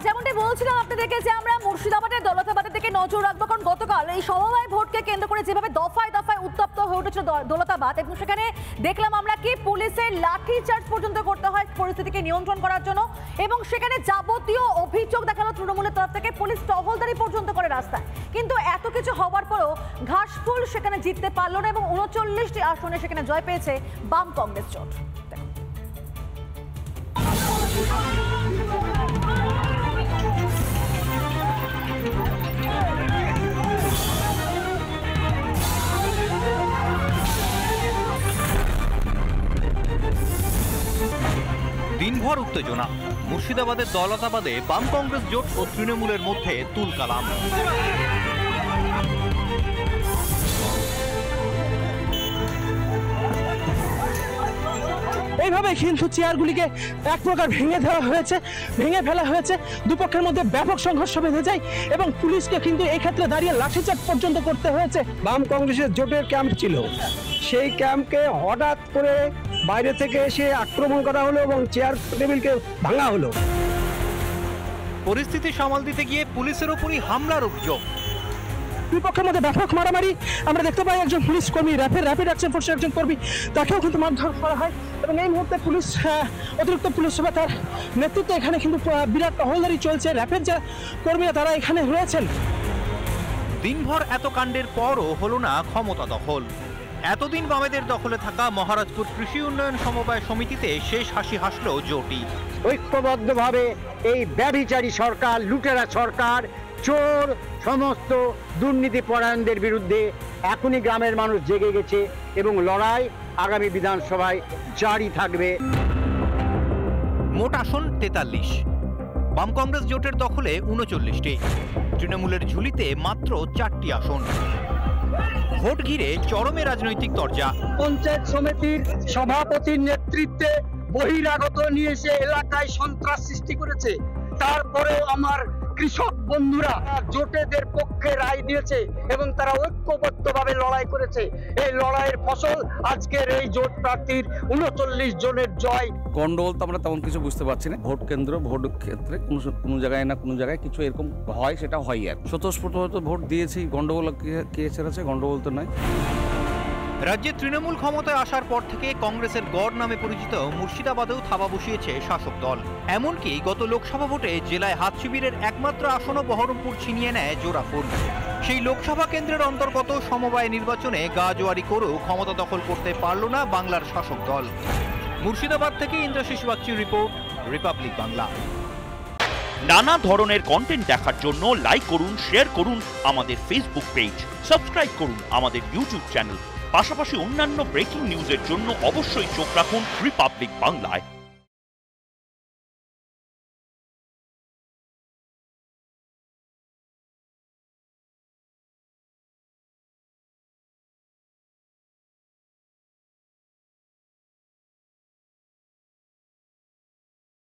যেমনটি বলছিলাম আপনাদেরকে যে আমরা মুর্শিদাবাদের দৌলতাবাদের দিকে নজর রাখবো, কারণ গতকাল এই সমবায় ভোটকে কেন্দ্র করে যেভাবে দফায় দফায় উত্তপ্ত হয়ে উঠেছিল দৌলতাবাদ, এবং সেখানে দেখলাম আমরা কি পুলিশের লাঠিচার্জ পর্যন্ত করতে হয় পরিস্থিতিকে নিয়ন্ত্রণ করার জন্য, এবং সেখানে যাবতীয় অভিযোগ দেখানো তৃণমূলের তরফ থেকে পুলিশ টহলদারি পর্যন্ত করে রাস্তায়। কিন্তু এত কিছু হওয়ার পরও ঘাসফুল সেখানে জিততে পারল না এবং ৩৯টি আসনে সেখানে জয় পেয়েছে বাম কংগ্রেস জোট। দিনভর উত্তেজনা, মুর্শিদাবাদের দৌলতাবাদে বাম কংগ্রেস জোট ও তৃণমূলের মধ্যে তুলকালাম। এইভাবে কিন্তু চেয়ারগুলিকে এক প্রকার ভেঙে ফেলা হয়েছে। দুপক্ষের মধ্যে ব্যাপক সংঘর্ষ বেঁধে যায় এবং পুলিশকে কিন্তু এই ক্ষেত্রে দাঁড়িয়ে লাঠিচার্জ পর্যন্ত করতে হয়েছে। বাম কংগ্রেসের জোটের ক্যাম্প ছিল, সেই ক্যাম্পকে হঠাৎ করে বাইরে থেকে এসে আক্রমণ করা হলো এবং চেয়ার টেবিলকে ভাঙা হলো। পরিস্থিতি সামাল দিতে গিয়ে পুলিশের উপরই হামলার অভিযোগ। বিপক্ষের মধ্যে ব্যাপক মারামারি আমরা দেখতে পাই। একজন পুলিশ কর্মী, র্যাপিড অ্যাকশন ফোর্সের একজন কর্মী, তাকেও কিন্তু মারধর করা হয় এবং এই মুহূর্তে পুলিশ অতিরিক্ত পুলিশ সভা তার নেতৃত্বে এখানে কিন্তু বিরাট টহলদারি চলছে। র্যাপিড যে কর্মীরা তারা এখানে রয়েছেন। দিনভর এত কাণ্ডের পরও হলো না ক্ষমতা দখল। এতদিন বামেদের দখলে থাকা মহারাজপুর কৃষি উন্নয়ন সমবায় সমিতিতে শেষ হাসি হাসল জোটই। ঐক্যবদ্ধভাবে এই ব্যভিচারী সরকার, লুটেরা সরকার, চোর, সমস্ত দুর্নীতি পরায়ণদের বিরুদ্ধে এখনই গ্রামের মানুষ জেগে গেছে এবং লড়াই আগামী বিধানসভায় জারি থাকবে। মোট আসন ৪৩, বাম কংগ্রেস জোটের দখলে ৩৯টি, তৃণমূলের ঝুলিতে মাত্র ৪টি আসন। ভোট ঘিরে চরমে রাজনৈতিক তরজা। পঞ্চায়েত সমিতির সভাপতির নেতৃত্বে বহিরাগত নিয়ে এসে এলাকায় সন্ত্রাস সৃষ্টি করেছে। তারপরেও আমার কৃষক বন্ধুরা জোটেদের পক্ষে রায় দিয়েছে এবং তারা ঐক্যবদ্ধভাবে লড়াই করেছে। এই লড়াইয়ের ফসল আজকের এই জোট প্রার্থীর ৩৯ জনের জয়। গন্ডগোল তো আমরা তেমন কিছু বুঝতে পারছি না। ভোট ক্ষেত্রে কোনো জায়গায় না কোনো জায়গায় কিছু এরকম হয়, সেটা হয় আর স্বতঃস্ফূর্ত হয়তো ভোট দিয়েছি। গন্ডগোল কে ছেড়েছে? গন্ডগোল তো নয়। রাজ্যে তৃণমূল ক্ষমতায় আসার পর থেকে কংগ্রেসের গড় নামে পরিচিত মুর্শিদাবাদেও থাবা বসিয়েছে শাসক দল। এমনকি গত লোকসভা ভোটে জেলায় হাত শিবিরের একমাত্র আসনও বহরমপুর ছিনিয়ে নেয় জোড়াফুল। সেই লোকসভা কেন্দ্রের অন্তর্গত সমবায় নির্বাচনে গাজোয়ারি করেও ক্ষমতা দখল করতে পারল না বাংলার শাসক দল। মুর্শিদাবাদ থেকে ইন্দ্রাশিস বাগচির রিপোর্ট, রিপাবলিক বাংলা। নানা ধরনের কন্টেন্ট দেখার জন্য লাইক করুন, শেয়ার করুন আমাদের ফেসবুক পেজ, সাবস্ক্রাইব করুন আমাদের ইউটিউব চ্যানেল। পাশাপাশি অন্যান্য ব্রেকিং নিউজের জন্য অবশ্যই চোখ রাখুন রিপাবলিক বাংলায়।